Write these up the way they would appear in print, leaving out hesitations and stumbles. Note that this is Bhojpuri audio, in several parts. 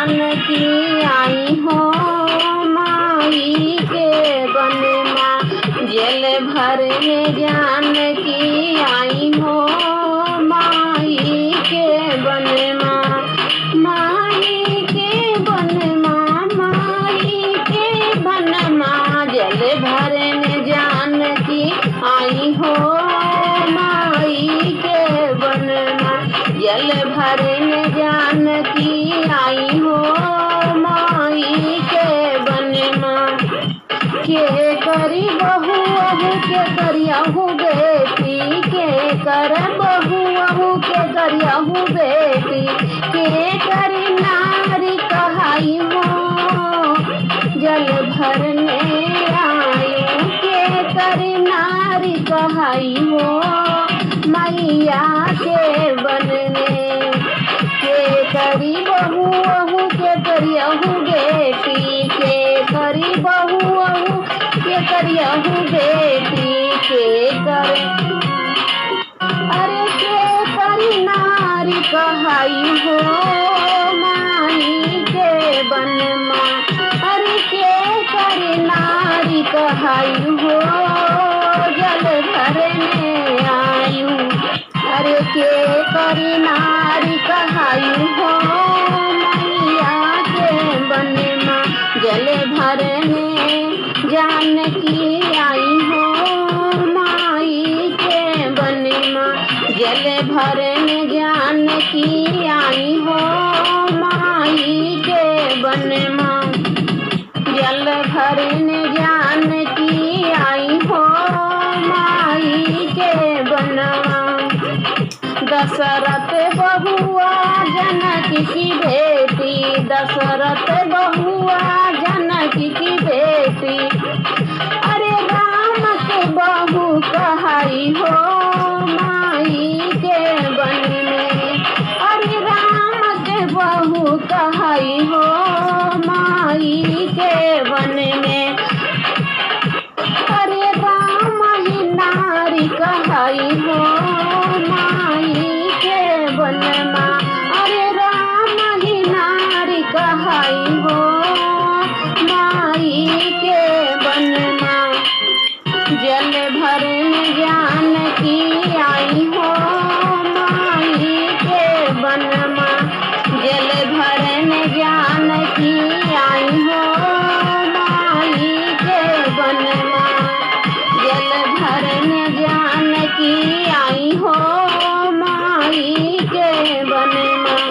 जानकी आई हो माई के बन माँ। जल भर में जानकी आई हो माई के बन माँ। माई के बन माँ, माई के बन माँ। जल भर में जानकी आई हो माई के बन माँ। जल भर में जानकी आई हो माई के बन माँ। के करी बहू अहू के करियाहू बेटी, के कर बहू अहू के करियाहू बेटी। के करी नारी कहाई हो जल भरने आयु। के करी नारी कहाई हो मैया के बनने। के करी बहू अहू के करियाहू बेटी, के करी बहू अहू के करियाहू बेटी। के करे अरे के करी नारी कहाई हो माई के बन माँ। अरे के करी नारी कहाई हो जल भरने आयु। अरे के करी नारी कहाई हो मैया के बन माँ। जल भरने जानकी आई हो माई के बन माँ। जल भरने जानकी आई हो माई के बन माँ। जल भरने जानकी आई हो माई के बन माँ। दशरथ बहुआ जनकी की बेटी, दशरथ बहुआ जनकी की बेटी। अरे राम के बहू कहाई हो माई के बन में। अरे राम के बहू कहाई हो माई के बन में। अरे राम ही नारी कहाई हो माई के बन माँ। अरे राम ही नारी कहाई हो माई के बन माँ। जल भरने जानकी आई हो माई के बन माँ। जल भरने जानकी आई हो माई के बन माँ। जल भरने जानकी आई हो माई के बन माँ।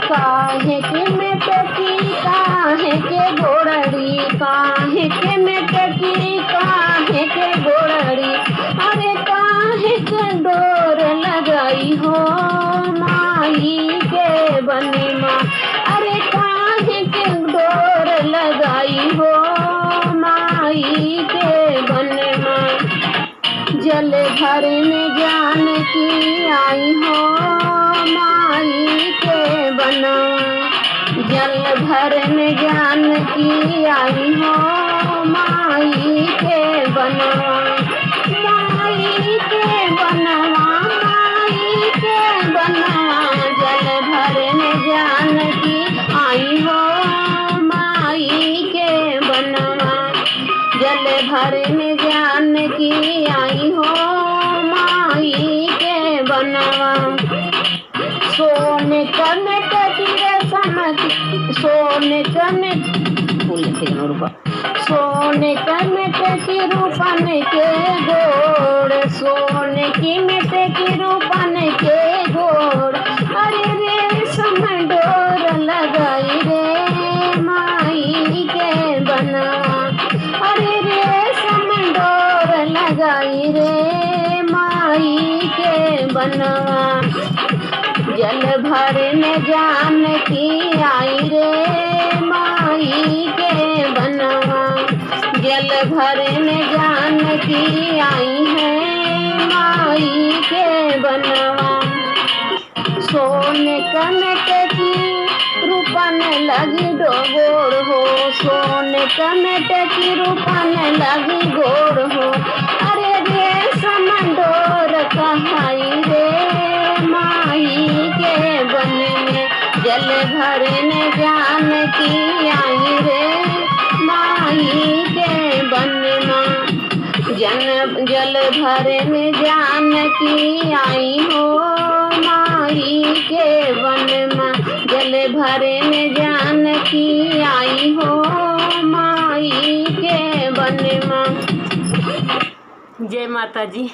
काहे के मेटकी काहे के गोड़ड़ी, काहे के मेटकी काहे के गोड़ड़ी। अरे काहे के डोर लगाई हो माई के बन माँ। अरे काहे के डोर लगाई हो माई के बन माँ। जल भरने जानकी आई हो माई के बन। जल भरने जानकी आई हो माई के बन। माई के बनवा, माई के बनवा। जल भरने जानकी आई हो माई के बनवा। जल भरने जानकी आई हो माई के बनवा। सोने का मेटकी रेशम की, सोने का सोने का मेटकी रूपन के गोड़, सोने की मेटकी रूपन के गोड़। अरे रेशम डोर लगाई रे माई के बनवा। अरे रेशम डोर लगाई रे माई के बनवा। जल भरने जानकी आई रे माई के बनवा। जल भरने जानकी आई है माई के बनवा। सोने का मेटकी रूपन लगी डोगोर हो, सोने का मेटकी रूपन लगी गोर हो। अरे रेशम डोर कहाई रे माई के बन में। जल भरन जानकी आई रे माई के वनमा। जल भरन जानकी आई हो माई के वनमा। जल भरन जानकी आई हो माई के वनमा। जय माता जी।